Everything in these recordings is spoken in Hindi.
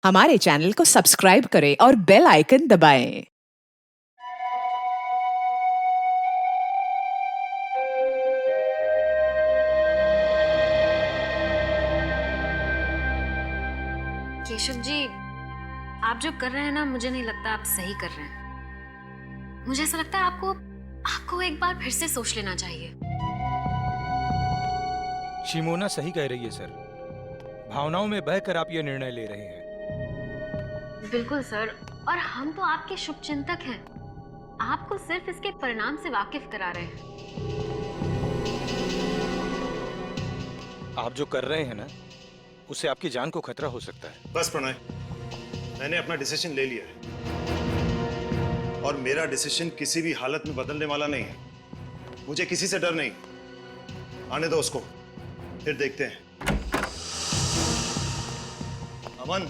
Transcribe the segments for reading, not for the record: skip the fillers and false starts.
हमारे चैनल को सब्सक्राइब करें और बेल आइकन दबाएं। केशव जी, आप जो कर रहे हैं ना, मुझे नहीं लगता आप सही कर रहे हैं। मुझे ऐसा लगता है आपको एक बार फिर से सोच लेना चाहिए। शिमोना सही कह रही है सर। भावनाओं में बहकर आप ये निर्णय ले रहे हैं। बिल्कुल सर, और हम तो आपके शुभचिंतक हैं। आपको सिर्फ इसके परिणाम से वाकिफ करा रहे हैं। आप जो कर रहे हैं ना, उससे आपकी जान को खतरा हो सकता है। बस प्रणय, मैंने अपना डिसीजन ले लिया है और मेरा डिसीजन किसी भी हालत में बदलने वाला नहीं है। मुझे किसी से डर नहीं। आने दो उसको, फिर देखते हैं। अमन,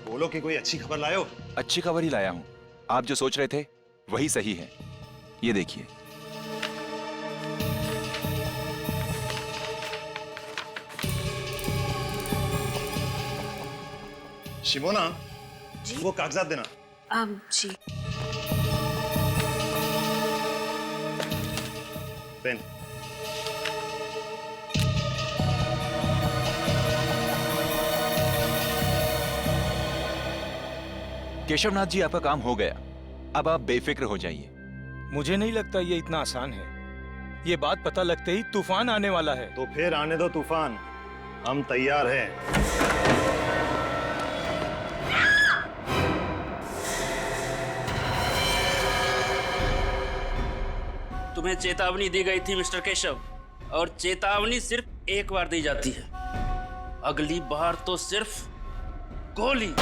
बोलो कि कोई अच्छी खबर लाए हो। अच्छी खबर ही लाया हूं। आप जो सोच रहे थे वही सही है। ये देखिए। शिमोना, वो कागजात देना। जी। पेन। केशवनाथ जी, आपका काम हो गया। अब आप बेफिक्र हो जाइए। मुझे नहीं लगता ये इतना आसान है। ये बात पता लगते ही तूफान आने वाला है। तो फिर आने दो तूफान, हम तैयार हैं। तुम्हें चेतावनी दी गई थी मिस्टर केशव, और चेतावनी सिर्फ एक बार दी जाती है। अगली बार तो सिर्फ गोली।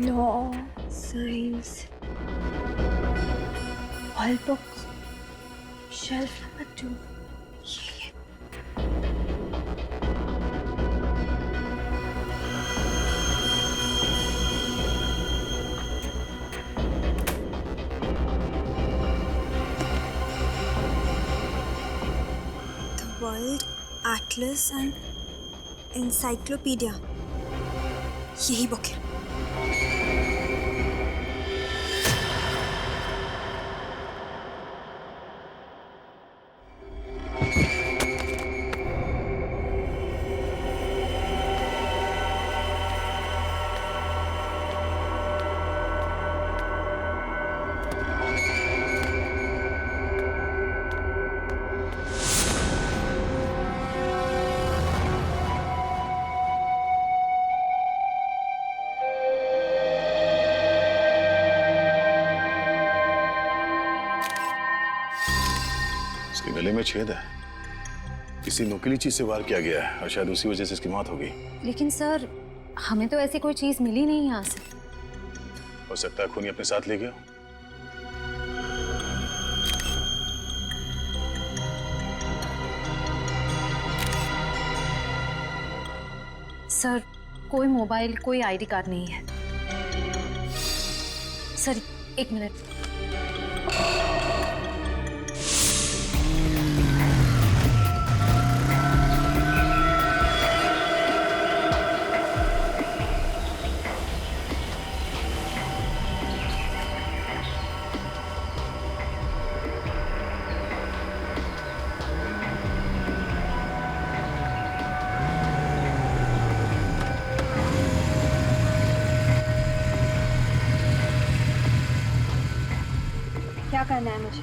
Law, science, all books, shelf number 2. The World Atlas and Encyclopedia. यही बुक है। इसके गले में छेद है। किसी नुकीली चीज से वार किया गया है और शायद उसी वजह से इसकी मौत हो गई। लेकिन सर, हमें तो ऐसी कोई चीज मिली नहीं यहाँ से। हो सकता है खूनी अपने साथ ले गया। सर, कोई मोबाइल, कोई आईडी कार्ड नहीं है। सर, एक मिनट। क्या करना है मुझे?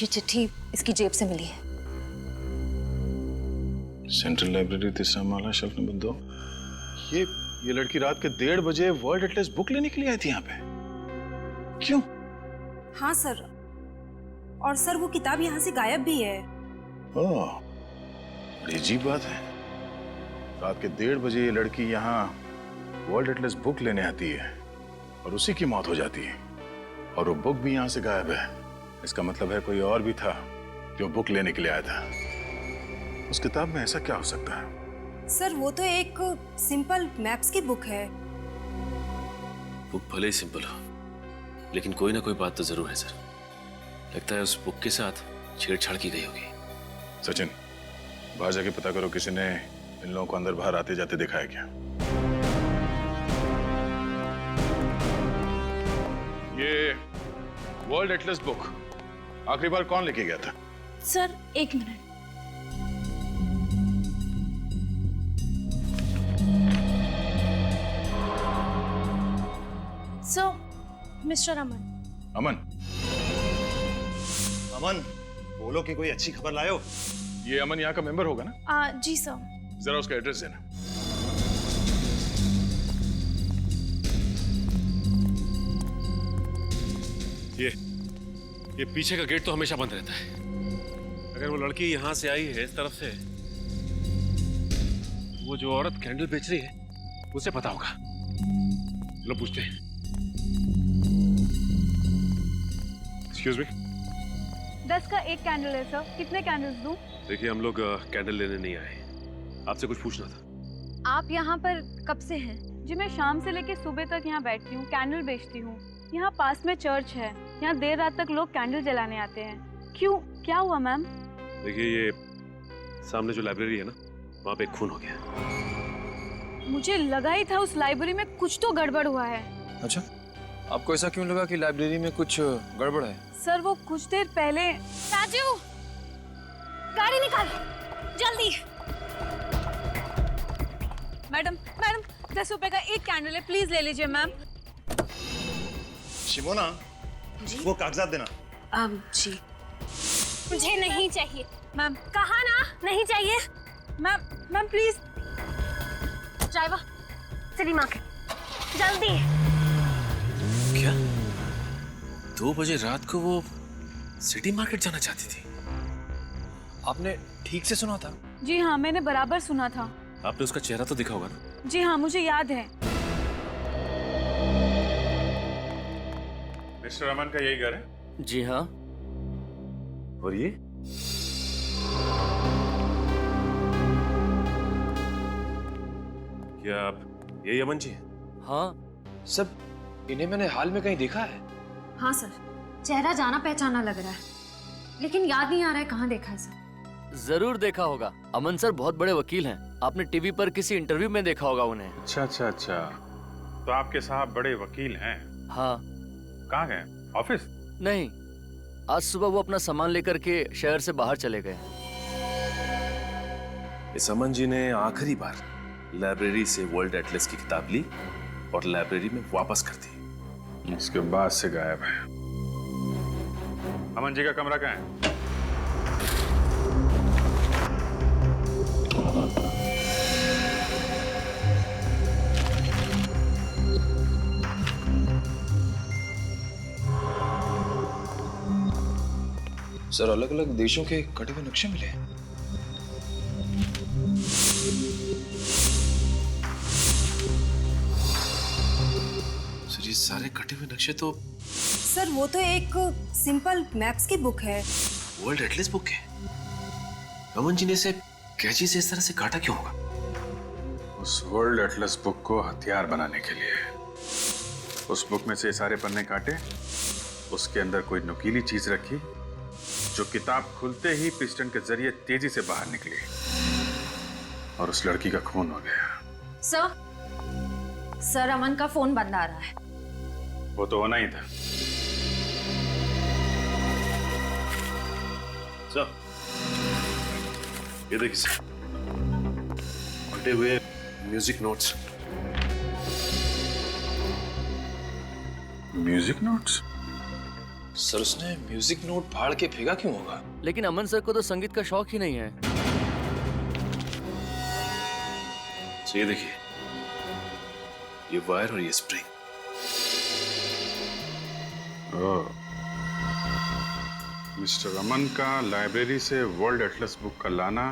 ये चिट्ठी इसकी जेब से मिली है। सेंट्रल लाइब्रेरी, तीसरा माला, शेल्फ नंबर 2। ये लड़की रात के 1:30 बजे वर्ल्ड एटलस बुक लेने के लिए आई थी यहाँ पे। क्यों? हाँ सर, और सर वो किताब यहाँ से गायब भी है। ओह, बड़ी अजीब बात है। रात के 1:30 बजे ये लड़की यहाँ वर्ल्ड एटलस बुक लेने आती है और उसी की मौत हो जाती है, और वो बुक भी यहाँ से गायब है। इसका मतलब है कोई और भी था जो बुक लेने के लिए आया था। उस किताब में ऐसा क्या हो सकता है? सर वो तो एक सिंपल मैप्स की बुक है। बुक भले ही सिंपल हो, लेकिन कोई ना कोई बात तो जरूर है सर। लगता है उस बुक के साथ छेड़छाड़ की गई होगी। सचिन, बाहर जाके पता करो किसी ने इन लोगों को अंदर बाहर आते जाते देखा है क्या। ये वर्ल्ड एटलस बुक आखिरी बार कौन लेके गया था? Sir 1 minute. सर, मिस्टर अमन। अमन? अमन, बोलो कि कोई अच्छी खबर लाए हो। ये अमन यहाँ का मेंबर होगा ना? जी सर। जरा उसका एड्रेस देना। ये पीछे का गेट तो हमेशा बंद रहता है। अगर वो लड़की यहाँ से आई है इस तरफ से, वो जो औरत कैंडल बेच रही है उसे पता होगा। लो पूछते हैं। Excuse me. 10 का 1 कैंडल है सर, कितने कैंडल्स दूं? देखिए, हम लोग कैंडल लेने नहीं आए, आपसे कुछ पूछना था। आप यहाँ पर कब से हैं? जी मैं शाम से लेके सुबह तक यहाँ बैठती हूँ, कैंडल बेचती हूँ। यहाँ पास में चर्च है, यहाँ देर रात तक लोग कैंडल जलाने आते हैं। क्यों, क्या हुआ मैम? देखिए, ये सामने जो लाइब्रेरी है ना, वहाँ पे एक खून हो गया। मुझे लगा ही था उस लाइब्रेरी में कुछ तो गड़बड़ हुआ है। अच्छा, आपको ऐसा क्यों लगा कि लाइब्रेरी में कुछ गड़बड़ है? सर वो कुछ देर पहले। राजू, गाड़ी निकाल जल्दी। मैडम 10 रुपए का 1 कैंडल है, प्लीज ले लीजिए मैम। शिमोना, वो कागजात देना। जी मुझे नहीं चाहिए। मैम कहा ना नहीं चाहिए। Ma'am please. Driver, city market जल्दी। क्या 2 बजे रात को वो सिटी मार्केट जाना चाहती थी? आपने ठीक से सुना था? जी हाँ, मैंने बराबर सुना था। आपने उसका चेहरा तो देखा होगा ना? जी हाँ, मुझे याद है। मिस्टर अमन का यही घर है? जी हाँ। और ये क्या आप यही अमन जी हैं? हाँ सब, इन्हें मैंने हाल में कहीं देखा है। हाँ सर, चेहरा जाना पहचाना लग रहा है, लेकिन याद नहीं आ रहा है कहाँ देखा है सर। जरूर देखा होगा, अमन सर बहुत बड़े वकील हैं। आपने टीवी पर किसी इंटरव्यू में देखा होगा उन्हें। अच्छा, तो आपके साहब बड़े वकील हैं? हाँ। कहाँ गए? ऑफिस? नहीं, आज सुबह वो अपना सामान लेकर के शहर से बाहर चले गए। इस अमन जी ने आखिरी बार लाइब्रेरी से वर्ल्ड एटलस की किताब ली और लाइब्रेरी में वापस कर दी। उसके बाद से गायब है। अमन जी का कमरा कहाँ है? सर अलग अलग देशों के कटे हुए नक्शे मिले हैं। सर ये सारे कटे हुए नक्शे तो सर वो तो एक सिंपल मैप्स की बुक है। वर्ल्ड एटलस बुक है। अमन जी ने इसे कैंची से इस तरह से काटा क्यों होगा? उस वर्ल्ड एटलस बुक को हथियार बनाने के लिए। उस बुक में से सारे पन्ने काटे, उसके अंदर कोई नुकीली चीज रखी जो किताब खुलते ही पिस्टन के जरिए तेजी से बाहर निकली और उस लड़की का खून हो गया। सर अमन का फोन बंद आ रहा है। वो तो होना ही था। सर ये देखिए सर, फटे हुए music notes. Music notes? Sir उसने म्यूजिक नोट फाड़ के फेंका क्यों होगा? लेकिन अमन सर को तो संगीत का शौक ही नहीं है। तो ये देखिए, ये वायर और ये स्प्रिंग। मिस्टर अमन का लाइब्रेरी से वर्ल्ड एटलस बुक का लाना,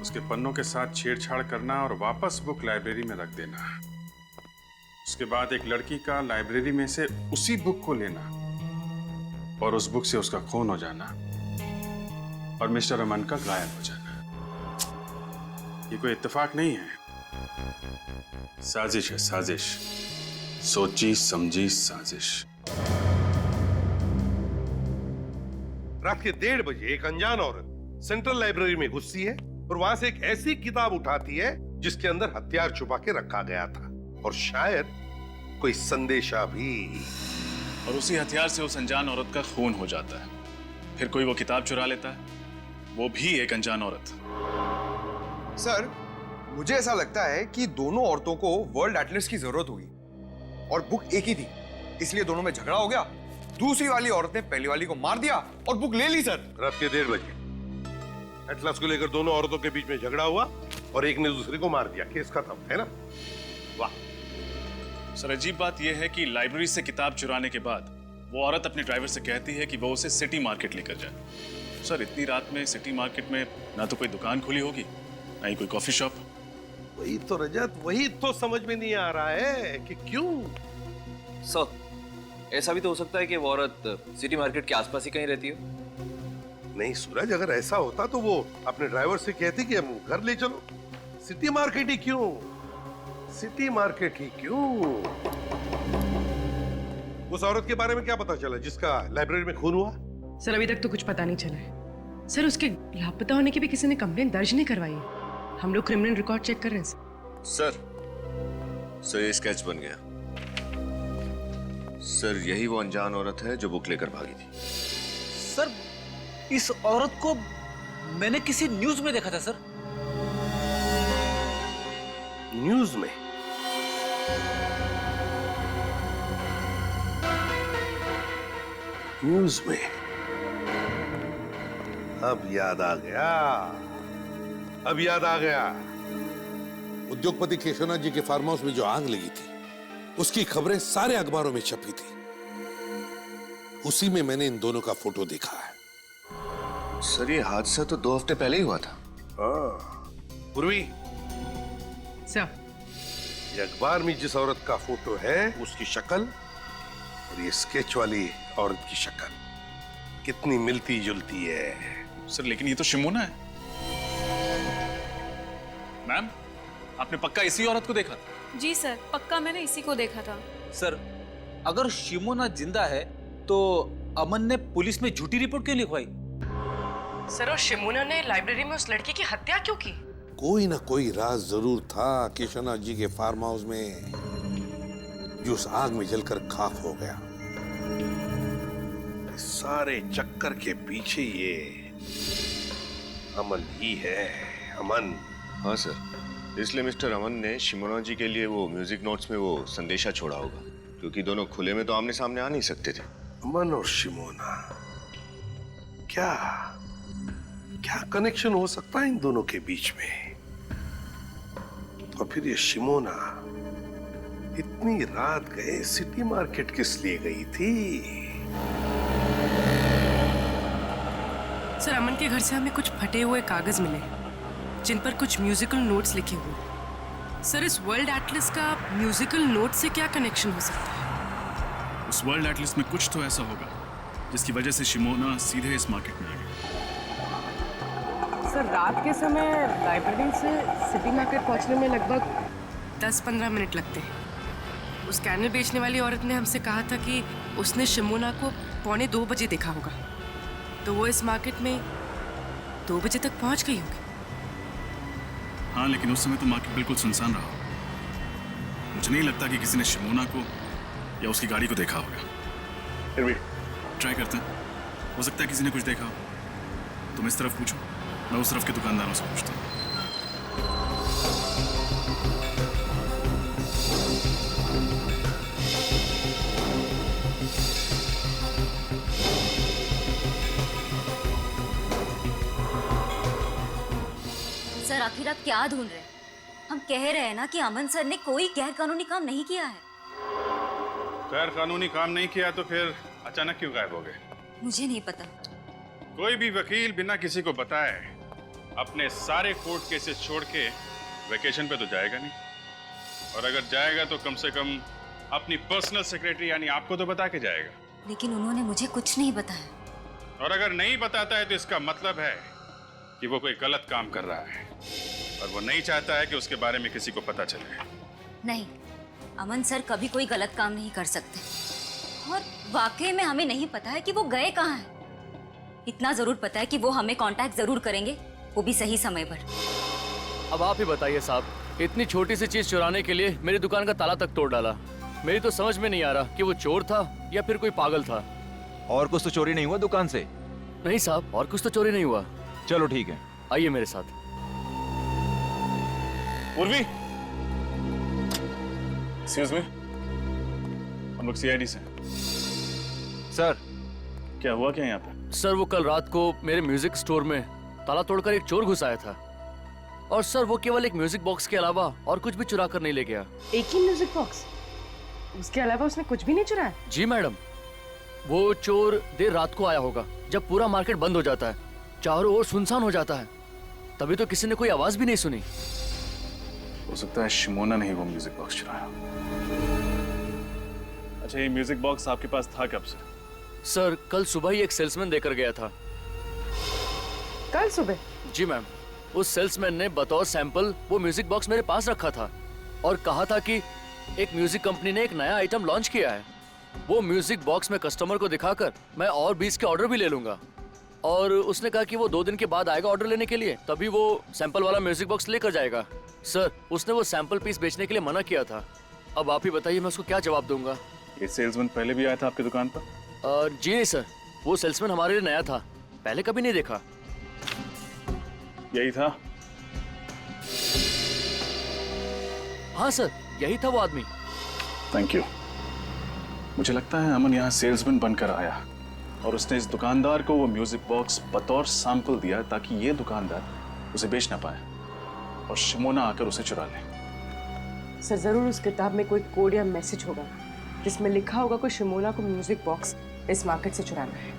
उसके पन्नों के साथ छेड़छाड़ करना और वापस बुक लाइब्रेरी में रख देना। उसके बाद एक लड़की का लाइब्रेरी में से उसी बुक को लेना और उस बुक से उसका खून हो जाना और मिस्टर अमन का गायब हो जाना। ये कोई इत्तेफाक नहीं है, साजिश है, साजिश। सोची समझी साजिश। रात के 1:30 बजे एक अनजान औरत सेंट्रल लाइब्रेरी में घुसती है और वहां से एक ऐसी किताब उठाती है जिसके अंदर हथियार छुपा के रखा गया था और शायद कोई संदेशा भी। और उसी हथियार से उस अनजान औरत का खून हो जाता है। फिर कोई वो किताब चुरा लेता है, वो भी एक अनजान औरत। सर, मुझे ऐसा लगता है कि दोनों औरतों को वर्ल्ड एटलस की जरूरत होगी और बुक एक ही थी, इसलिए दोनों में झगड़ा हो गया। दूसरी वाली औरत ने पहली वाली को मार दिया और बुक ले ली। सर, रात के 1:30 बजे एटलस को लेकर दोनों औरतों के बीच में झगड़ा हुआ और एक ने दूसरे को मार दिया। केस खत्म, है ना? वाह। सर, अजीब बात यह है कि लाइब्रेरी से किताब चुराने के बाद वो औरत अपने ड्राइवर से कहती है कि वो उसे सिटी मार्केट लेकर जाए। सर, इतनी रात में सिटी मार्केट में ना तो कोई दुकान खुली होगी, ना ही कोई कॉफी शॉप। वही तो रजत, वही तो समझ में नहीं आ रहा है कि क्यों। सर, ऐसा भी तो हो सकता है कि वो औरत सिटी मार्केट के आसपास ही कहीं रहती हो। नहीं सूरज, अगर ऐसा होता तो वो अपने ड्राइवर से कहती कि हम घर ले चलो। सिटी मार्केट ही क्यों? सिटी मार्केट ही क्यों? उस औरत के बारे में क्या पता चला जिसका लाइब्रेरी में खून हुआ? सर, अभी तक तो कुछ पता नहीं चला है। सर, उसके लापता होने की भी किसी ने कंप्लेंट दर्ज नहीं करवाई है। हम लोग क्रिमिनल रिकॉर्ड चेक कर रहे हैं। सर, ये स्केच बन गया। सर, यही वो अनजान औरत है जो बुक लेकर भागी थी। सर, इस औरत को मैंने किसी न्यूज में देखा था। सर, न्यूज में? न्यूज में? अब याद आ गया, अब याद आ गया। उद्योगपति केशवनाथ जी के फार्म हाउस में जो आग लगी थी, उसकी खबरें सारे अखबारों में छपी थी। उसी में मैंने इन दोनों का फोटो देखा है। सर, ये हादसा तो 2 हफ्ते पहले ही हुआ था। पूर्वी, सर, ये अखबार में जिस औरत का फोटो है उसकी शक्ल और ये स्केच वाली औरत की शक्ल कितनी मिलती जुलती है। सर, लेकिन ये तो शिमोना है। मैम, आपने पक्का इसी औरत को देखा था? जी सर, पक्का मैंने इसी को देखा था। सर, अगर शिमोना जिंदा है तो अमन ने पुलिस में झूठी रिपोर्ट क्यों लिखवाई? सर, और शिमोना ने लाइब्रेरी में उस लड़की की हत्या क्यों की? कोई ना कोई राज जरूर था केशवनाथ जी के फार्म हाउस में, जो उस आग में जलकर खाक हो गया। सारे चक्कर के पीछे ये अमन ही है। अमन। हाँ सर, इसलिए मिस्टर अमन ने शिमोना जी के लिए वो म्यूजिक नोट्स में वो संदेशा छोड़ा होगा, क्योंकि दोनों खुले में तो आमने सामने आ नहीं सकते थे। अमन और शिमोना, क्या क्या कनेक्शन हो सकता है इन दोनों के बीच में? तो फिर ये शिमोना इतनी रात गए सिटी मार्केट किस लिए गई थी? सर, अमन के घर से हमें कुछ फटे हुए कागज मिले जिन पर कुछ म्यूजिकल नोट्स लिखे हुए। सर, इस वर्ल्ड एटलस का म्यूजिकल नोट से क्या कनेक्शन हो सकता है? उस वर्ल्ड एटलस में कुछ तो ऐसा होगा जिसकी वजह से शिमोना सीधे इस मार्केट में आ गई। सर, रात के समय लाइब्रेरी से सिटी मार्केट पहुंचने में लगभग 10-15 मिनट लगते हैं। उस कैनल बेचने वाली औरत ने हमसे कहा था कि उसने शिमोना को 1:45 बजे देखा होगा, तो वो इस मार्केट में 2 बजे तक पहुंच गई होगी। हाँ, लेकिन उस समय तो मार्केट बिल्कुल सुनसान रहा। मुझे नहीं लगता कि किसी ने शिमोना को या उसकी गाड़ी को देखा होगा। फिर भी ट्राई करते हैं, हो सकता है किसी ने कुछ देखा हो। तुम इस तरफ पूछो, मैं उस तरफ के दुकानदारों से पूछता हूँ। सर, आखिर आप क्या ढूंढ रहे हैं? हम कह रहे हैं ना कि अमन सर ने कोई गैर कानूनी काम नहीं किया है। गैर कानूनी काम नहीं किया तो फिर अचानक क्यों गायब हो गए? मुझे नहीं पता। कोई भी वकील बिना किसी को बताए अपने सारे कोर्ट केसेस छोड़ के वेकेशन पे तो जाएगा नहीं, और अगर जाएगा तो कम से कम अपनी पर्सनल सेक्रेटरी यानी आपको तो बता के जाएगा। लेकिन उन्होंने मुझे कुछ नहीं बताया। और अगर नहीं बताता है तो इसका मतलब है कि वो कोई गलत काम कर रहा है और वो नहीं चाहता है कि उसके बारे में किसी को पता चले। नहीं, अमन सर कभी कोई गलत काम नहीं कर सकते, और वाकई में हमें नहीं पता है कि वो गए कहाँ हैं। इतना जरूर पता है कि वो हमें कांटेक्ट जरूर करेंगे, वो भी सही समय पर। अब आप ही बताइए साहब, इतनी छोटी सी चीज चुराने के लिए मेरी दुकान का ताला तक तोड़ डाला। मेरी तो समझ में नहीं आ रहा कि वो चोर था या फिर कोई पागल था। और कुछ तो चोरी नहीं हुआ दुकान से? नहीं साहब, और कुछ तो चोरी नहीं हुआ। चलो ठीक है, आइए मेरे साथ। उर्वी, एक्सक्यूज मी, हम लोग सीआईडी से। सर, क्या हुआ क्या यहाँ पे? सर, वो कल रात को मेरे म्यूजिक स्टोर में ताला तोड़कर एक चोर घुस आया था, और सर वो केवल एक म्यूजिक बॉक्स के अलावा और कुछ भी चुरा कर नहीं ले गया। एक ही म्यूजिक बॉक्स? उसके अलावा उसने कुछ भी नहीं चुराया? जी मैडम, वो चोर देर रात को आया होगा जब पूरा मार्केट बंद हो जाता है, चारों ओर सुनसान हो जाता है, तभी तो किसी ने कोई आवाज भी नहीं सुनी। हो सकता है शिमोना ने ही वो म्यूजिक बॉक्स चुराया। अच्छा, ये म्यूजिक बॉक्स आपके पास था कब से? सर, कल सुबह ही एक सेल्समैन देकर गया था। कल सुबह? जी मैम, उस सेल्समैन ने बतौर सैंपल वो म्यूजिक बॉक्स मेरे पास रखा था और कहा था कि एक म्यूजिक कंपनी ने एक नया आइटम लॉन्च किया है, वो म्यूजिक बॉक्स में कस्टमर को दिखाकर मैं और 20 के ऑर्डर भी ले लूंगा। और उसने कहा कि वो 2 दिन के बाद आएगा ऑर्डर लेने के लिए, तभी वो सैंपल वाला म्यूजिक बॉक्स लेकर जाएगा। सर, उसने वो सैंपल पीस बेचने के लिए मना किया था। अब आप ही बताइए मैं उसको क्या जवाब दूंगा। ये सेल्समैन पहले भी आया था आपकी दुकान पर? जी नहीं सर, वो सेल्समैन हमारे लिए नया था, पहले कभी नहीं देखा। यही था? हाँ सर, यही था वो आदमी। Thank you. मुझे लगता है अमन यहाँ सेल्समैन बनकर आया और उसने इस दुकानदार को वो म्यूजिक बॉक्स बतौर सैंपल दिया ताकि ये दुकानदार उसे बेच ना पाए और शिमोना आकर उसे चुरा ले। सर, जरूर उस किताब में कोई कोड या मैसेज होगा जिसमें लिखा होगा कि शिमोना को म्यूजिक बॉक्स इस मार्केट से चुराना है।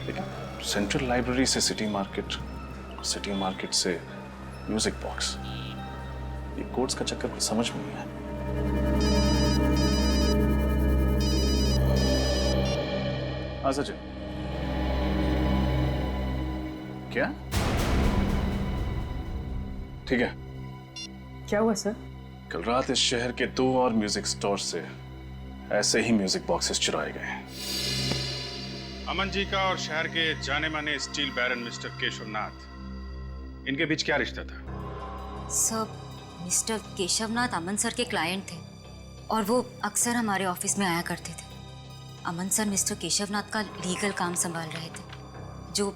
लेकिन सेंट्रल लाइब्रेरी से सिटी मार्केट से म्यूजिक बॉक्स, ये कोड्स का चक्कर कुछ समझ में नहीं आया। हाँ सचिन, क्या? ठीक है। क्या हुआ सर? कल रात इस शहर के 2 और म्यूजिक स्टोर से ऐसे ही म्यूजिक बॉक्सेस चुराए गए। अमन जी का और शहर के जाने माने स्टील बैरन मिस्टर केशवनाथ, इनके बीच क्या रिश्ता था? सब मिस्टर केशवनाथ अमन सर के क्लाइंट थे और वो अक्सर हमारे ऑफिस में आया करते थे। अमन सर मिस्टर केशवनाथ का लीगल काम संभाल रहे थे जो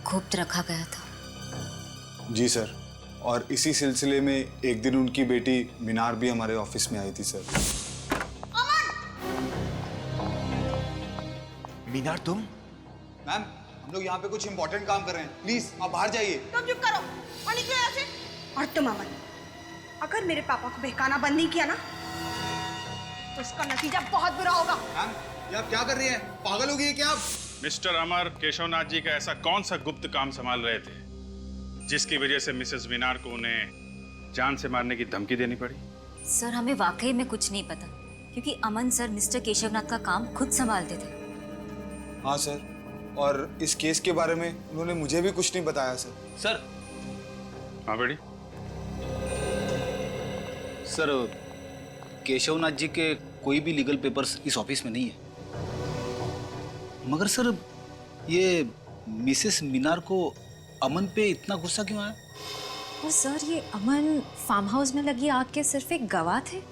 गुप्त रखा गया था। जी सर, और इसी सिलसिले में एक दिन उनकी बेटी मीनार भी हमारे ऑफिस में आई थी सर। मीनार, तुम? मैम, हम लोग यहाँ पे कुछ इंपॉर्टेंट काम कर रहे हैं, प्लीज आप बाहर जाइए। तुम चुप करो और निकलो यहाँ से। और तुम अमन, अगर मेरे पापा को बहकाना बंद नहीं किया ना तो उसका नतीजा बहुत बुरा होगा। मैम, ये आप क्या कर रही हैं? पागल हो गई है क्या आप? मिस्टर अमर केशवनाथ जी का ऐसा कौन सा गुप्त काम संभाल रहे थे जिसकी वजह से मिसेस मीनार को उन्हें जान से मारने की धमकी देनी पड़ी? सर, हमें वाकई में कुछ नहीं पता क्योंकि अमन सर मिस्टर केशवनाथ का काम खुद संभालते थे। हाँ सर, और इस केस के बारे में उन्होंने मुझे भी कुछ नहीं बताया सर। सर। हाँ बेटी। सर, केशवनाथ जी के कोई भी लीगल पेपर्स इस ऑफिस में नहीं है, मगर सर ये मिसेस मीनार को अमन पे इतना गुस्सा क्यों आया? और सर, ये अमन फार्म हाउस में लगी आग के सिर्फ एक गवाह थे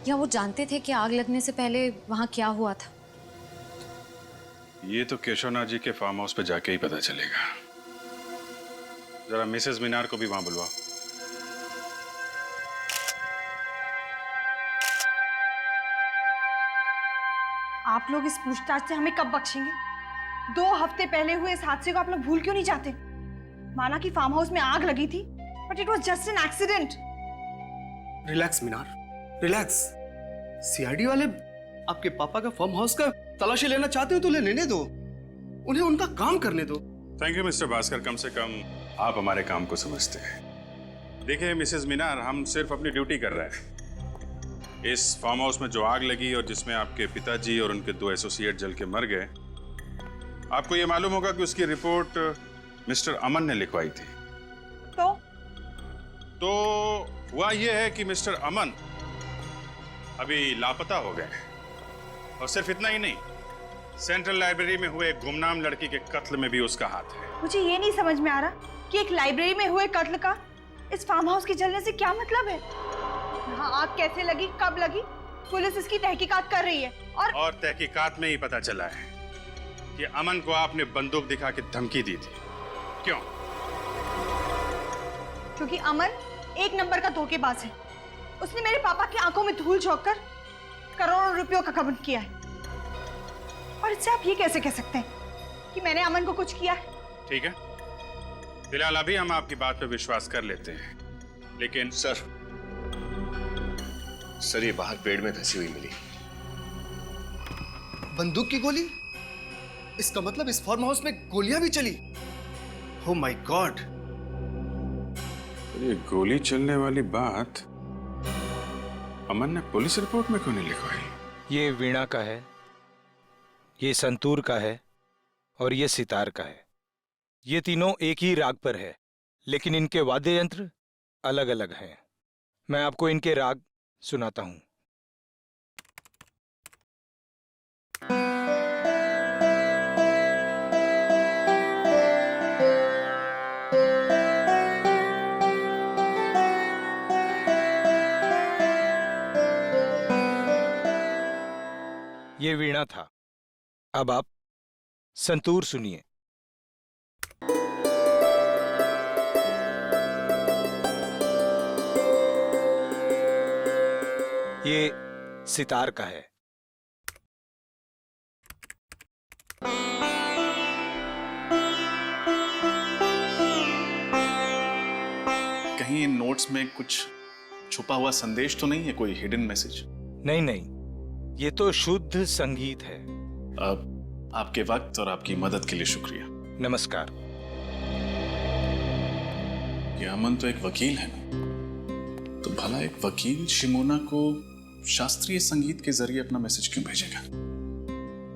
या वो जानते थे कि आग लगने से पहले वहाँ क्या हुआ था? ये तो केशवनाथ जी के फार्म हाउस पे जाके ही पता चलेगा। जरा मिसेस मीनार को भी वहां बुलवाओ। आप लोग इस पूछताछ से हमें कब बख्शेंगे? 2 हफ्ते पहले हुए इस हादसे को आप लोग भूल क्यों नहीं जाते? माना कि फार्म हाउस में आग लगी थी, But it was just an accident. Relax Minar, relax. CID वाले आपके पापा का फार्म हाउस का तलाशी लेना चाहते हो तो लेने दो, उन्हें उनका काम करने दो। थैंक यू मिस्टर भास्कर, कम से कम आप हमारे काम को समझते हैं। देखिए मिसेस मीनार, हम सिर्फ अपनी ड्यूटी कर रहे हैं। इस फार्म हाउस में जो आग लगी और जिसमें आपके पिताजी और उनके 2 एसोसिएट जल के मर गए, आपको ये मालूम होगा कि उसकी रिपोर्ट मिस्टर अमन ने लिखवाई थी। तो हुआ यह है कि मिस्टर अमन अभी लापता हो गए हैं। और सिर्फ इतना ही नहीं, सेंट्रल लाइब्रेरी में हुए एक गुमनाम लड़की के कत्ल में भी उसका हाथ है। मुझे ये नहीं समझ में आ रहा कि एक लाइब्रेरी में हुए कत्ल का इस फार्म हाउस के जलने से क्या मतलब है। यहाँ आग कैसे लगी, कब लगी, पुलिस इसकी तहकीकात कर रही है। और तहकीकात में ही पता चला है कि अमन को आपने बंदूक दिखा के धमकी दी थी। क्यों? क्योंकि अमन एक नंबर का धोखेबाज है। उसने मेरे पापा की आंखों में धूल झोंक कर करोड़ों रुपयों का घमंड किया है। और इससे आप ये कैसे कह सकते हैं कि मैंने अमन को कुछ किया है? ठीक है, फिलहाल अभी हम आपकी बात पर विश्वास कर लेते हैं, लेकिन सर ये बाहर पेड़ में धंसी हुई मिली। बंदूक की गोली? इसका मतलब इस फार्म हाउस में गोलियां भी चली। Oh my God. ये गोली चलने वाली बात अमन ने पुलिस रिपोर्ट में क्यों नहीं लिखवाई? ये वीणा का है, ये संतूर का है और ये सितार का है। ये तीनों एक ही राग पर है, लेकिन इनके वाद्य यंत्र अलग अलग हैं। मैं आपको इनके राग सुनाता हूं। ये वीणा था, अब आप संतूर सुनिए। ये सितार का है। कहीं इन नोट्स में कुछ छुपा हुआ संदेश तो नहीं है, कोई हिडन मैसेज? नहीं नहीं, ये तो शुद्ध संगीत है। आपके वक्त और आपकी मदद के लिए शुक्रिया। नमस्कार। ये अमन तो एक वकील है ना, तो भला एक वकील शिमोना को शास्त्रीय संगीत के जरिए अपना मैसेज क्यों भेजेगा?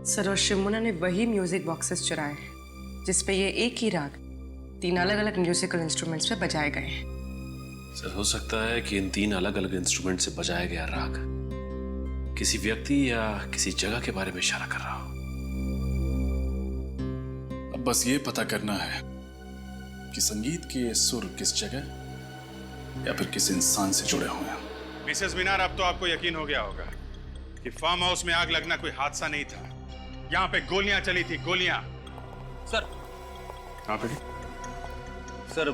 सर, और शिमोना ने वही म्यूजिक बॉक्सेस चुराए हैं जिसपे ये एक ही राग 3 अलग अलग म्यूजिकल इंस्ट्रूमेंट्स पे बजाए गए हैं। सर, हो सकता है कि इन 3 अलग अलग इंस्ट्रूमेंट से बजाया गया राग किसी व्यक्ति या किसी जगह के बारे में इशारा कर रहा हो। अब बस ये पता करना है कि संगीत के ये सुर किस जगह या फिर किस इंसान से जुड़े हुए हैं। मिसेस मीनार, अब तो आपको यकीन हो गया होगा कि फार्म हाउस में आग लगना कोई हादसा नहीं था। यहाँ पे गोलियां चली थी, गोलियां। सर। हाँ बेटी। सर,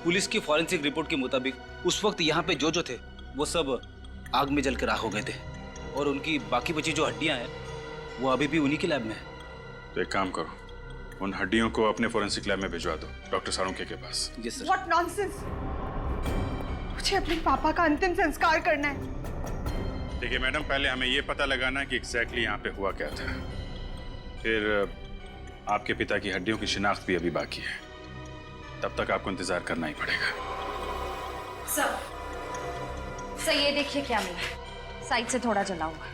पुलिस की फॉरेंसिक रिपोर्ट के मुताबिक उस वक्त यहाँ पे जो थे वो सब आग में जल कर राख हो गए थे, और उनकी बाकी बची जो हड्डियां हैं वो अभी भी उन्हीं के लैब में है। तो एक काम करो, उन हड्डियों को अपने फॉरेंसिक लैब में भिजवा दो, डॉक्टर सारुंखे के पास। Yes sir. What nonsense! मुझे अपने पापा का अंतिम संस्कार करना है। देखिए मैडम, पहले हमें ये पता लगाना है कि एग्जैक्टली यहाँ पे हुआ क्या था। फिर आपके पिता की हड्डियों की शिनाख्त भी अभी बाकी है, तब तक आपको इंतजार करना ही पड़ेगा। सर ये देखिए क्या मिला, साइड से थोड़ा जलाऊंगा।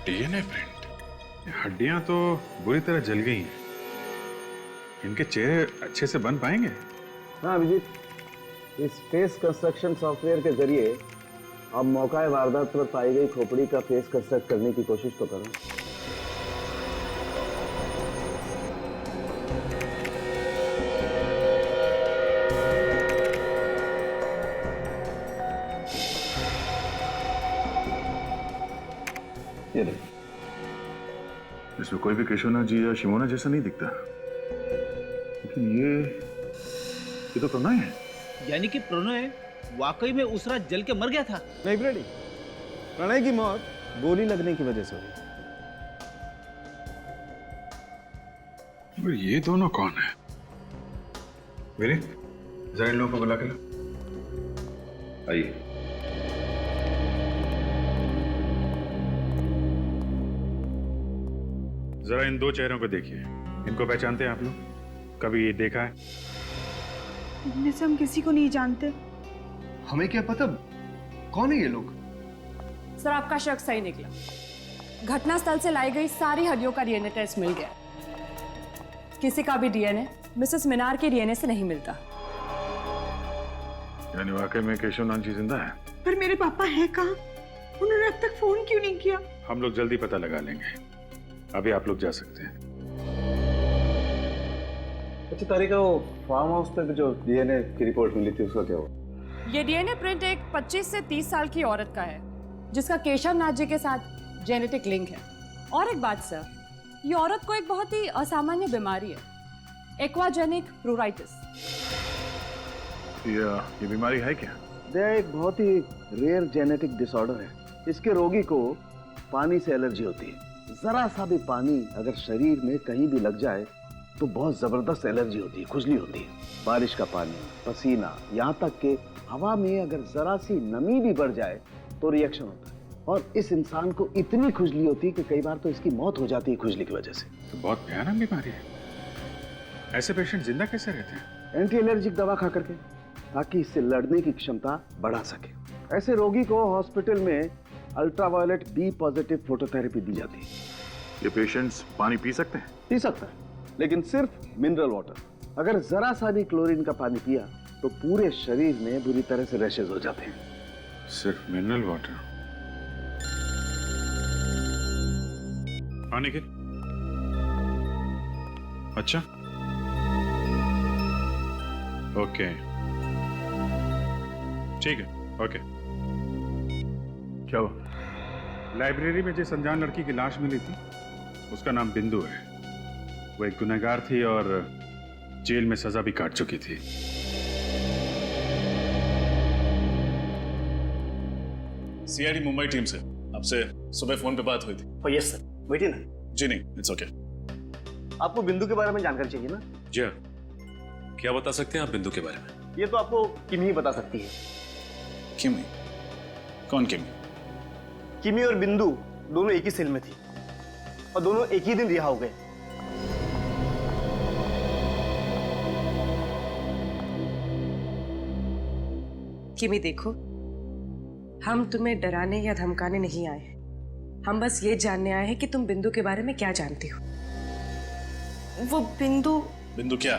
DNA print. हड्डियां तो बुरी तरह जल गई हैं। इनके चेहरे अच्छे से बन पाएंगे? हाँ अभिजीत, इस फेस कंस्ट्रक्शन सॉफ्टवेयर के जरिए आप मौका वारदात पर पाई गई खोपड़ी का फेस कंस्ट्रक्ट करने की कोशिश तो करो। ये देखिए, इसमें कोई भी केशवनाथ जी या शिमोना जैसा नहीं दिखता, लेकिन ये तो प्रणय है। यानी कि प्रणय वाकई में उस रात जल के मर गया था? नहीं प्रणय, प्रणय की मौत गोली लगने की वजह से हुई। और ये दोनों कौन है? मेरे जरा इन लोगों को बुला के लो। आइए। जरा इन दो चेहरों को देखिए, इनको पहचानते हैं आप लोग? कभी ये देखा है? इनमें से हम किसी को नहीं जानते। हमें क्या पता कौन है ये लोग? सर आपका शक सही निकला। घटनास्थल से लाई गई सारी हड्डियों का डीएनए टेस्ट मिल गया। किसी का भी डीएनए मिसेस मीनार के डीएनए से नहीं मिलता। यानी वाकई में केशवनाथ जी जिंदा है? पर मेरे पापा हैं कहाँ? उन्होंने अब तक फोन क्यों नहीं किया? हम लोग जल्दी पता लगा लेंगे, अभी आप लोग जा सकते हैं। अच्छा तारिका, वो फार्म हाउस पे जो डीएनए की रिपोर्ट मिली थी उसका क्या हुआ? ये डीएनए प्रिंट एक 25 से 30 साल की औरत का है जिसका केशव नाथ जी के साथ जेनेटिक लिंक है। और एक बात सर, ये औरत को एक बहुत ही असामान्य बीमारी है, एक्वाजेनिक प्लूराइटिस। ये बीमारी है क्या? यह एक बहुत ही रेयर जेनेटिक डिसऑर्डर है। इसके रोगी को पानी से एलर्जी होती है। जरा सा भी पानी अगर शरीर में कहीं भी लग जाए तो बहुत जबरदस्त एलर्जी होती है, खुजली होती है। बारिश का पानी, पसीना, यहाँ तक कि हवा में अगर जरा सी नमी भी बढ़ जाए तो रिएक्शन होता है। और इस इंसान को इतनी खुजली होती है कि कई बार तो इसकी मौत हो जाती है खुजली की वजह से। तो बहुत भयानक बीमारी है। ऐसे पेशेंट जिंदा कैसे रहते हैं? एंटी एलर्जिक दवा खा करके, ताकि इससे लड़ने की क्षमता बढ़ा सके। ऐसे रोगी को हॉस्पिटल में अल्ट्रावायलेट बी पॉजिटिव फोटोथेरेपी दी जाती है। ये पेशेंट्स पानी पी सकते हैं? पी सकता है, लेकिन सिर्फ मिनरल वाटर। अगर जरा सा भी क्लोरीन का पानी पिया तो पूरे शरीर में बुरी तरह से रैशेज हो जाते हैं। सिर्फ मिनरल वाटर? पानी के? अच्छा, ओके, ठीक है, ओके। क्या हुआ? लाइब्रेरी में जिस अनजान लड़की की लाश मिली थी उसका नाम बिंदु है। वो एक गुनहगार थी और जेल में सजा भी काट चुकी थी। सीआईडी मुंबई टीम से आपसे सुबह फोन पे बात हुई थी। यस सर, बैठिए ना। जी नहीं, इट्स ओके। आपको बिंदु के बारे में जानकारी चाहिए ना? जी हाँ, क्या बता सकते हैं आप बिंदु के बारे में? ये तो आपको किमी बता सकती है। किमी? कौन किमी? किमी और बिंदु दोनों एक ही सेल में थी और दोनों एक ही दिन रिहा हो गए। किमी देखो, हम तुम्हें डराने या धमकाने नहीं आए हैं। हम बस ये जानने आए हैं कि तुम बिंदु के बारे में क्या जानती हो। वो बिंदु क्या?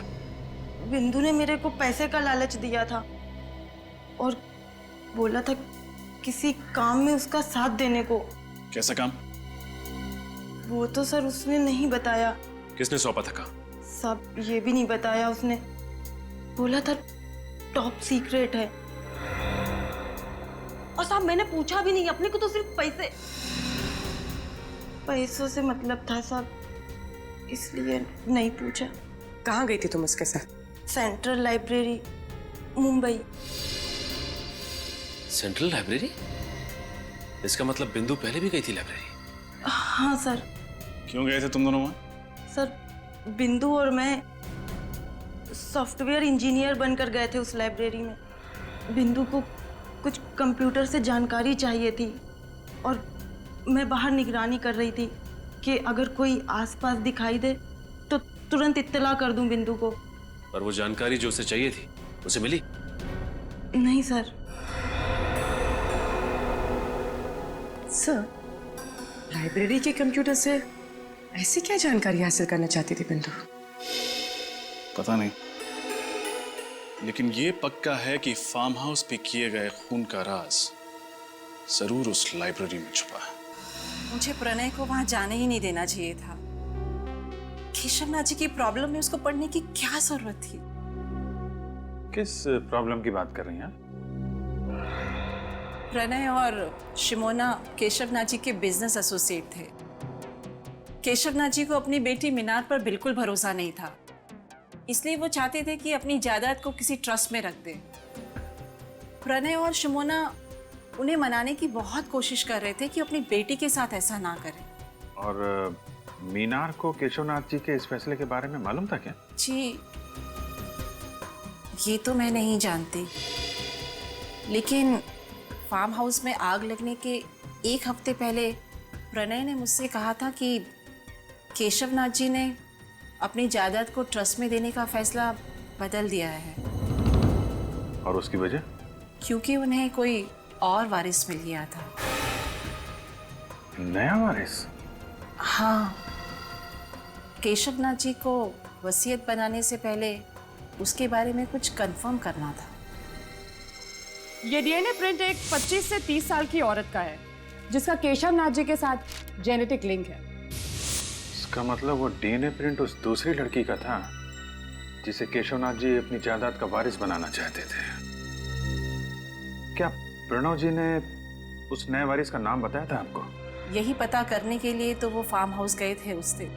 बिंदु ने मेरे को पैसे का लालच दिया था और बोला था किसी काम में उसका साथ देने को। कैसा काम? वो तो सर उसने नहीं बताया। किसने सौंपा था काम? सब ये भी नहीं बताया उसने। बोला था टॉप सीक्रेट है। और साहब मैंने पूछा भी नहीं, अपने को तो सिर्फ पैसों से मतलब था साहब, इसलिए नहीं पूछा। कहाँ गई थी तुम उसके साथ? Central library, Mumbai. Central library? इसका मतलब बिंदु पहले भी गई थी लाइब्रेरी? हाँ सर। क्यों गए थे तुम दोनों वहां? सर बिंदु और मैं सॉफ्टवेयर इंजीनियर बनकर गए थे उस लाइब्रेरी में। बिंदु को कुछ कंप्यूटर से जानकारी चाहिए थी और मैं बाहर निगरानी कर रही थी कि अगर कोई आसपास दिखाई दे तो तुरंत इत्तला कर दूं बिंदु को। और वो जानकारी जो उसे चाहिए थी उसे मिली? नहीं सर। सर, लाइब्रेरी के कंप्यूटर से ऐसी क्या जानकारी हासिल करना चाहती थी बिंदु? पता नहीं, लेकिन ये पक्का है कि फार्म हाउस पे किए गए खून का राज जरूर उस लाइब्रेरी में छुपा है। मुझे प्रणय को वहां जाने ही नहीं देना चाहिए था। केशवनाथ जी की प्रॉब्लम में उसको पढ़ने की क्या जरूरत थी? किस प्रॉब्लम की बात कर रही हैं? प्रणय और शिमोना केशवनाथ जी के बिजनेस एसोसिएट थे। केशवनाथ जी को अपनी बेटी मीनार पर बिल्कुल भरोसा नहीं था, इसलिए वो चाहते थे कि अपनी जायदाद को किसी ट्रस्ट में रख दे। प्रणय और शिमोना उन्हें मनाने की बहुत कोशिश कर रहे थे कि अपनी बेटी के साथ ऐसा ना करें। और मीनार को केशवनाथ जी के इस फैसले के बारे में मालूम था क्या? जी, ये तो मैं नहीं जानती, लेकिन फार्म हाउस में आग लगने के एक हफ्ते पहले प्रणय ने मुझसे कहा था कि केशवनाथ जी ने अपनी जायदाद को ट्रस्ट में देने का फैसला बदल दिया है। और उसकी वजह? क्योंकि उन्हें कोई और वारिस मिल गया था। नया वारिस? हाँ, केशवनाथ जी को वसीयत बनाने से पहले उसके बारे में कुछ कंफर्म करना था। ये डीएनए प्रिंट एक 25 से 30 साल की औरत का है जिसका केशवनाथ जी के साथ जेनेटिक लिंक है। इसका मतलब वो डीएनए प्रिंट उस दूसरी लड़की का था जिसे केशवनाथ जी अपनी जायदाद का वारिस बनाना चाहते थे। क्या प्रणव जी ने उस नए वारिस का नाम बताया था आपको? यही पता करने के लिए तो वो फार्म हाउस गए थे उस दिन,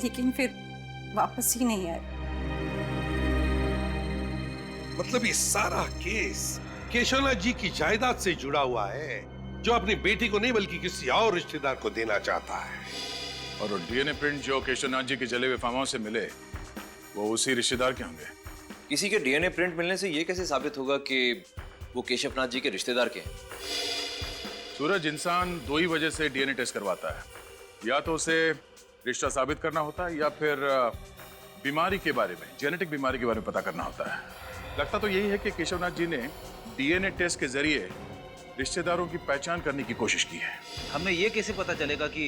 लेकिन फिर वापस ही नहीं आए। मतलब ये सारा केस केशवनाथ जी की जायदाद से जुड़ा हुआ है, जो अपनी बेटी को नहीं बल्कि किसी और रिश्तेदार को देना चाहता है। और वो डीएनए प्रिंट जो केशवनाथ जी के जले हुए फार्म हाउस से मिले, वो उसी रिश्तेदार के होंगे। किसी के डीएनए प्रिंट मिलने से ये कैसे साबित होगा कि वो केशवनाथ जी के रिश्तेदार के हैं? सूरज, इंसान दो ही वजह से डीएनए टेस्ट करवाता है, या तो उसे रिश्ता साबित करना होता है या फिर बीमारी के बारे में, जेनेटिक बीमारी के बारे में पता करना होता है। लगता तो यही है कि केशवनाथ जी ने डीएनए टेस्ट के जरिए रिश्तेदारों की पहचान करने की कोशिश की है। हमें ये कैसे पता चलेगा कि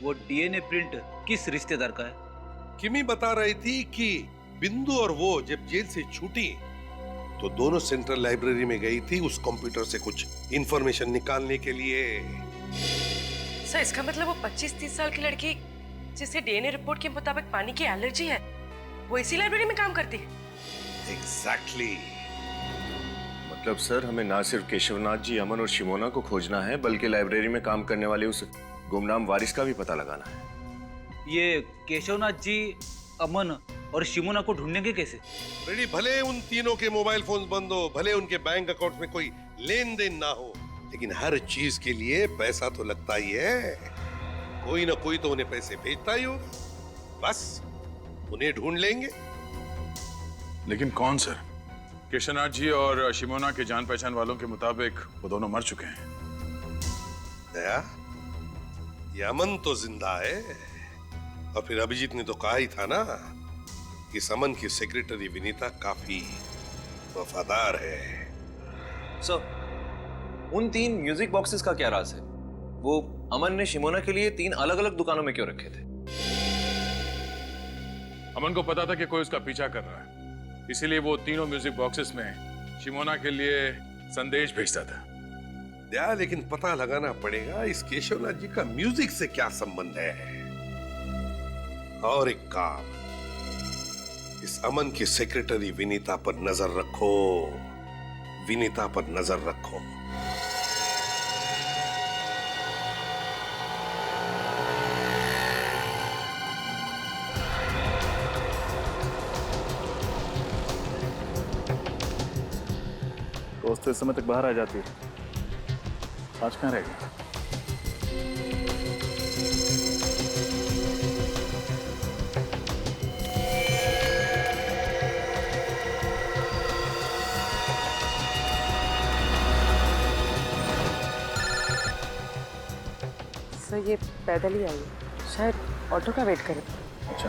वो डीएनए प्रिंट किस रिश्तेदार का है? किमी बता रही थी कि बिंदु और वो जब जेल से छूटी तो दोनों सेंट्रल लाइब्रेरी में गई थी उस कंप्यूटर से कुछ इंफॉर्मेशन निकालने के लिए। सर, इसका मतलब वो 25-30 साल की लड़की जिसे डीएनए रिपोर्ट के मुताबिक पानी की एलर्जी है, वो इसी लाइब्रेरी में काम करती है? एग्जैक्टली। मतलब सर, हमें ना सिर्फ केशवनाथ जी, अमन और शिमोना को खोजना है, बल्कि लाइब्रेरी में काम करने वाले उस गुमनाम वारिस का भी पता लगाना है। ये केशवनाथ जी, अमन और शिमोना को ढूंढेंगे कैसे? रेडी, भले उन तीनों के मोबाइल फोन बंद हो, भले उनके बैंक अकाउंट में कोई लेन देन ना हो, लेकिन हर चीज के लिए पैसा तो लगता ही है। कोई ना कोई तो उन्हें पैसे भेजता ही होगा। बस उन्हें ढूंढ लेंगे। लेकिन कौन सर? केशवनाथ जी और शिमोना के जान पहचान वालों के मुताबिक वो दोनों मर चुके हैं। दया, ये अमन तो जिंदा है, और फिर अभिजीत ने तो कहा ही था ना कि अमन की सेक्रेटरी विनीता काफी वफादार है। सर, उन 3 म्यूजिक बॉक्सेस का क्या राज है? वो अमन ने शिमोना के लिए 3 अलग-अलग दुकानों में क्यों रखे थे? अमन को पता था कि कोई उसका पीछा कर रहा है, इसीलिए वो तीनों म्यूजिक बॉक्सेस में शिमोना के लिए संदेश भेजता था। दया, लेकिन पता लगाना पड़ेगा इस केशवनाथ जी का म्यूजिक से क्या संबंध है। और एक काम, इस अमन की सेक्रेटरी विनीता पर नजर रखो, विनीता पर नजर रखो। दोस्त इस समय तक बाहर आ जाती है, आज कहाँ रहेगी? सर, ये पैदल ही आई है, शायद ऑटो का वेट करें। अच्छा,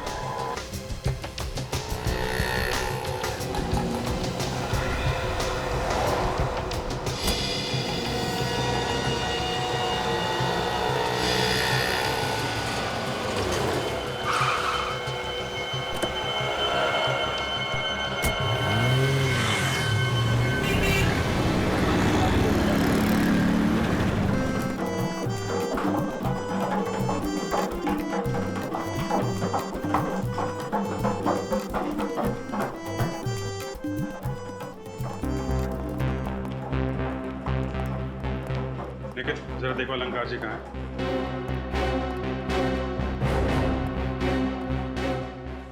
लेकिन जरा देखो अलंकार जी कहाँ है?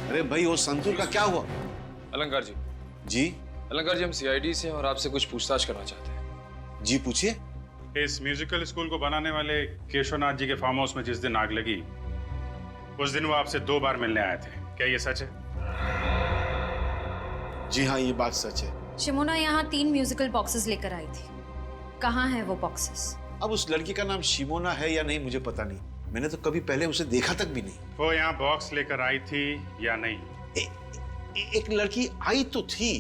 अरे भाई, वो संतूर का क्या हुआ? अलंकार जी। जी? अलंकार जी, हम सीआईडी से हैं और आपसे कुछ पूछताछ करना चाहते हैं। जी पूछिए। इस म्यूजिकल स्कूल को बनाने वाले केशवनाथ जी के फार्म हाउस में जिस दिन आग लगी, उस दिन वो आपसे 2 बार मिलने आए थे, क्या ये सच है? जी हाँ, ये बात सच है। शिमोना यहाँ 3 म्यूजिकल बॉक्सेस लेकर आई थी। कहाँ है वो बॉक्सेस? अब उस लड़की का नाम शिमोना है या नहीं मुझे पता नहीं, मैंने तो कभी पहले उसे देखा तक भी नहीं। वो यहाँ बॉक्स लेकर आई थी या नहीं? एक लड़की आई तो थी।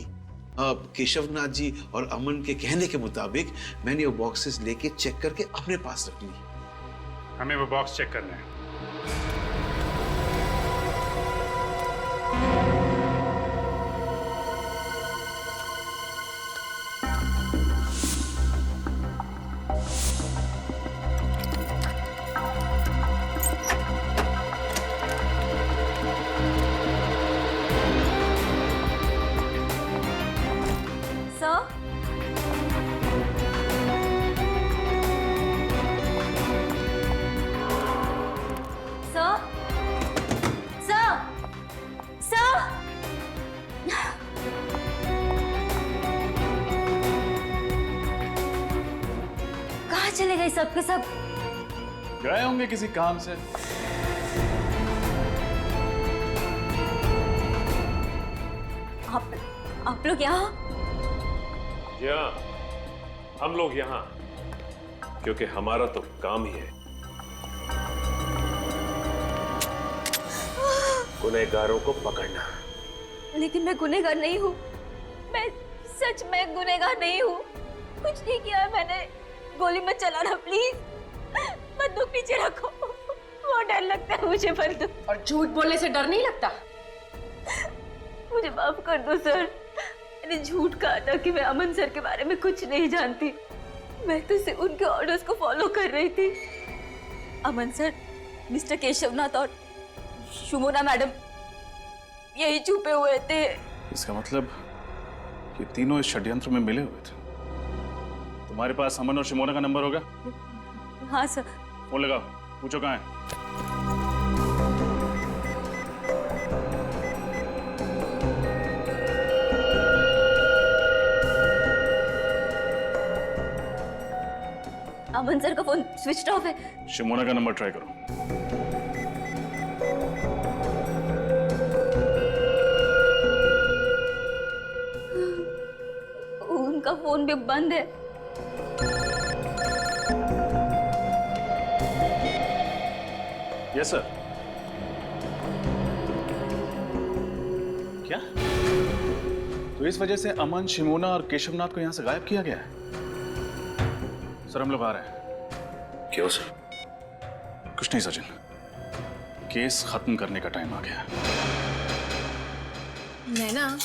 केशवनाथ जी और अमन के कहने के मुताबिक मैंने वो बॉक्सेस लेके चेक करके अपने पास रख ली। हमें वो बॉक्स चेक करना है। चले गए सब के सब? गए होंगे किसी काम से। आप लोग यहाँ? जी हाँ, हम लोग यहाँ क्योंकि हमारा तो काम ही है गुनहगारों को पकड़ना। लेकिन मैं गुनहगार नहीं हूँ, मैं सच में गुनहगार नहीं हूँ। कुछ नहीं किया मैंने। गोली मत चलाना प्लीज, बंदूक नीचे रखो, बहुत डर लगता है मुझे बंदूक। और झूठ बोलने से डर नहीं लगता? मुझे माफ कर दो सर, मैंने झूठ कहा था कि मैं अमन सर के बारे में कुछ नहीं जानती। मैं तो सिर्फ उनके ऑर्डर्स को फॉलो कर रही थी। अमन सर, मिस्टर केशवनाथ और शिमोना मैडम यही छुपे हुए थे। इसका मतलब ये तीनों इस षड्यंत्र में मिले हुए थे। तुम्हारे पास अमन और शिमोना का नंबर होगा? हाँ सर। फोन लगाओ, पूछो कहाँ है। अमन सर का फोन स्विच ऑफ है। शिमोना का नंबर ट्राई करो। उनका फोन भी बंद है। Yes sir. क्या? तो इस वजह से अमन, शिमोना और केशवनाथ को यहां से गायब किया गया है? सर हम लोग आ रहे हैं। क्यों सर? कुछ नहीं सचिन, केस खत्म करने का टाइम आ गया। नैना,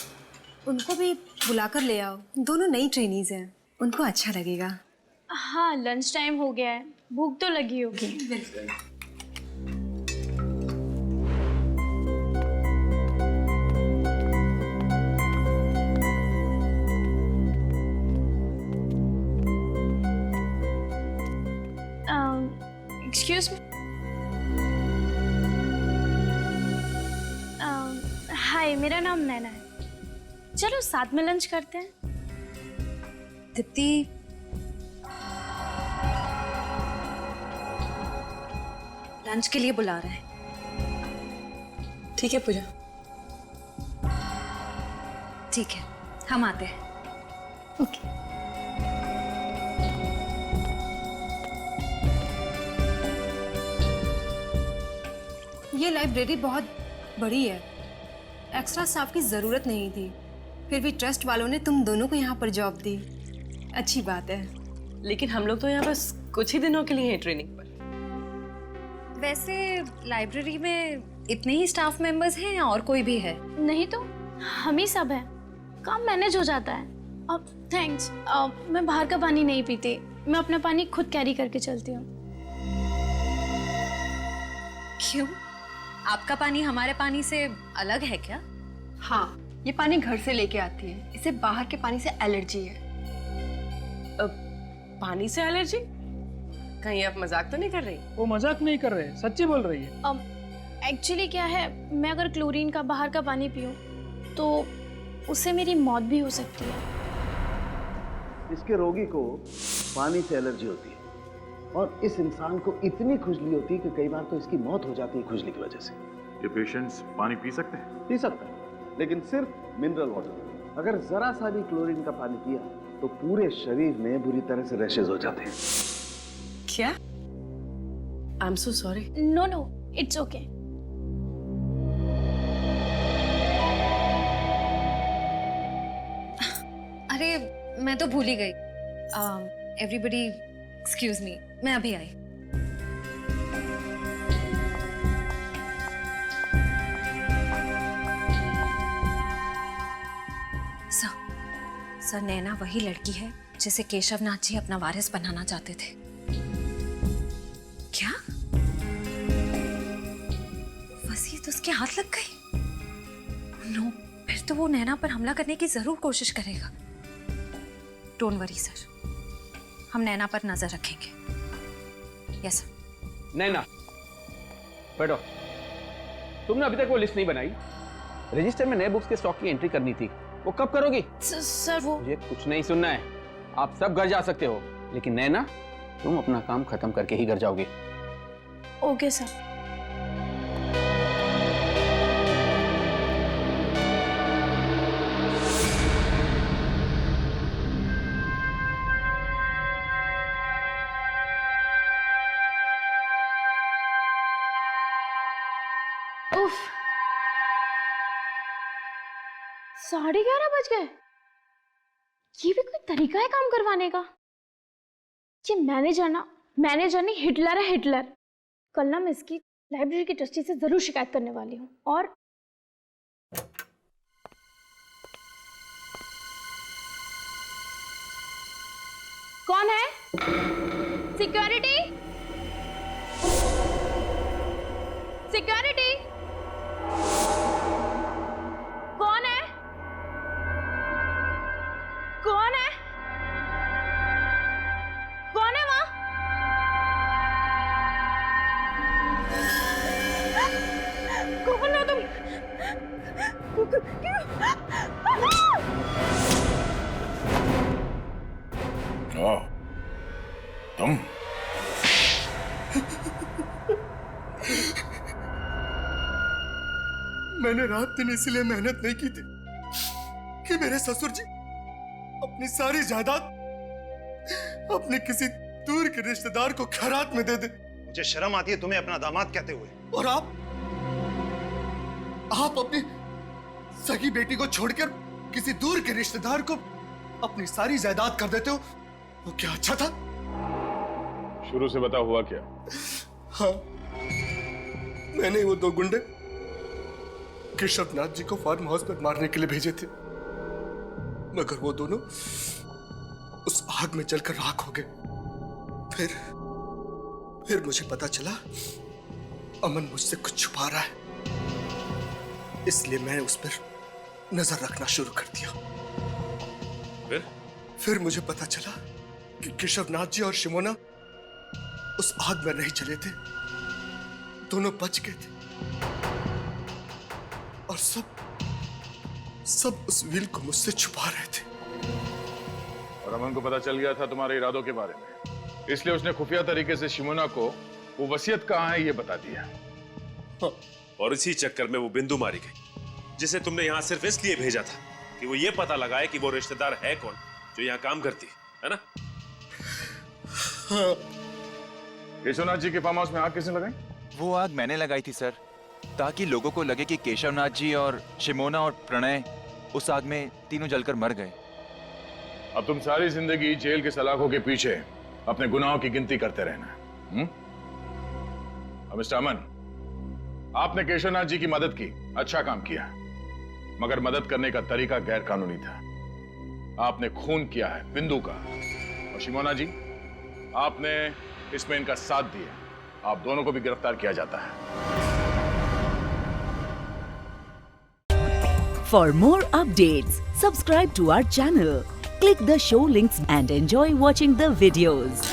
उनको भी बुलाकर ले आओ, दोनों नई ट्रेनीज हैं, उनको अच्छा लगेगा। हाँ, लंच टाइम हो गया है, भूख तो लगी होगी। बिल्कुल। Excuse me. हाय, मेरा नाम नैना है। चलो साथ में लंच करते हैं। दीप्ति, लंच के लिए बुला रहे हैं। ठीक है पूजा। ठीक है, हम आते हैं। ओके। ये लाइब्रेरी बहुत बड़ी है, एक्स्ट्रा स्टाफ की ज़रूरत नहीं थी, फिर भी ट्रस्ट वालों ने तुम दोनों को यहाँ पर जॉब दी। अच्छी बात है। लेकिन हम लोग तो यहाँ बस कुछ ही दिनों के लिए हैं ट्रेनिंग पर। वैसे लाइब्रेरी में इतने ही स्टाफ मेंबर्स हैं या और कोई भी है? नहीं तो हम ही सब हैं, काम मैनेज हो जाता है। अब थैंक्स, मैं बाहर का पानी नहीं पीती, मैं अपना पानी खुद कैरी करके चलती हूँ। क्यों? आपका पानी हमारे पानी से अलग है क्या? हाँ, ये पानी घर से लेके आती है, इसे बाहर के पानी से एलर्जी है। पानी से एलर्जी? कहीं आप मजाक तो नहीं कर रही? वो मजाक नहीं कर रहे, सच्ची बोल रही है। एक्चुअली क्या है, मैं अगर क्लोरीन का बाहर का पानी पीऊं तो उससे मेरी मौत भी हो सकती है। इसके रोगी को पानी से एलर्जी होती है। और इस इंसान को इतनी खुजली होती है कि कई बार तो इसकी मौत हो जाती है खुजली की वजह से। ये पेशेंट्स पानी पी सकते हैं? पी सकता है, लेकिन सिर्फ मिनरल वाटर। अगर जरा सा भी क्लोरीन का पानी पिया तो पूरे शरीर में बुरी तरह से रैशेज हो जाते हैं। क्या? I am so sorry. No no, it's okay. अरे मैं तो भूल ही गई। एवरीबडी एक्सक्यूज मी, मैं अभी आई। सर, नैना वही लड़की है जिसे केशवनाथ जी अपना वारिस बनाना चाहते थे। क्या वसीयत उसके हाथ लग गई? नो, फिर तो वो नैना पर हमला करने की जरूर कोशिश करेगा। डोंट वरी सर, हम नैना पर नजर रखेंगे। Yes sir. नैना बैठो। तुमने अभी तक वो लिस्ट नहीं बनाई। रजिस्टर में नए बुक्स के स्टॉक की एंट्री करनी थी, वो कब करोगी? सर वो मुझे कुछ नहीं सुनना है। आप सब घर जा सकते हो, लेकिन नैना तुम अपना काम खत्म करके ही घर जाओगे। Okay sir. उफ, 11:30 बज गए। ये भी कोई तरीका है काम करवाने का? ये मैनेजर नहीं हिटलर है, हिटलर। कल ना मैं इसकी लाइब्रेरी की ट्रस्टी से जरूर शिकायत करने वाली हूँ। और कौन है? सिक्योरिटी, सिक्योरिटी, कौन है? कौन है? कौन है वहां? कौन हो तुम? ओ, तुम? मैंने रात दिन इसलिए मेहनत नहीं की थी कि मेरे ससुर जी अपनी सारी जायदाद अपने किसी दूर के रिश्तेदार को खैरात में दे दे। मुझे शर्म आती है तुम्हें अपना दामाद कहते हुए। और आप अपनी सगी बेटी को छोड़कर किसी दूर के रिश्तेदार को अपनी सारी जायदाद कर देते हो। वो क्या अच्छा था? शुरू से बता हुआ क्या? हाँ, मैंने वो दो गुंडे केशवनाथ जी को फार्म हाउस पर मारने के लिए भेजे थे, मगर वो दोनों उस आग में जलकर राख हो गए। फिर मुझे पता चला अमन मुझसे कुछ छुपा रहा है, इसलिए मैंने उस पर नजर रखना शुरू कर दिया। फिर मुझे पता चला कि केशवनाथ जी और शिमोना उस आग में नहीं जले थे, दोनों बच गए थे। और सब उस व्हील को मुझसे छुपा रहे थे। और अमन को पता चल गया था तुम्हारे इरादों के बारे में, इसलिए उसने खुफिया तरीके से शिमोना को वो वसीयत कहाँ है ये बता दिया। हाँ। और इसी चक्कर में वो बिंदु मारी गई, जिसे तुमने यहाँ सिर्फ इसलिए भेजा था कि वो ये पता लगाए कि वो रिश्तेदार है कौन जो यहाँ काम करती है ना? हाँ। केशवनाथ जी के फार्म हाउस में आग किसने लगाई? वो आग मैंने लगाई थी सर, ताकि लोगों को लगे कि केशवनाथ जी और शिमोना और प्रणय उस आग में तीनों जलकर मर गए। अब तुम सारी जिंदगी जेल के सलाखों के पीछे अपने गुनाहों की गिनती करते रहना। मिस्टर अमन, आपने केशवनाथ जी की मदद की, अच्छा काम किया, मगर मदद करने का तरीका गैर कानूनी था। आपने खून किया है बिंदु का, और शिमोना जी आपने इसमें इनका साथ दिया। आप दोनों को भी गिरफ्तार किया जाता है। For more updates, subscribe to our channel, click the show links and enjoy watching the videos.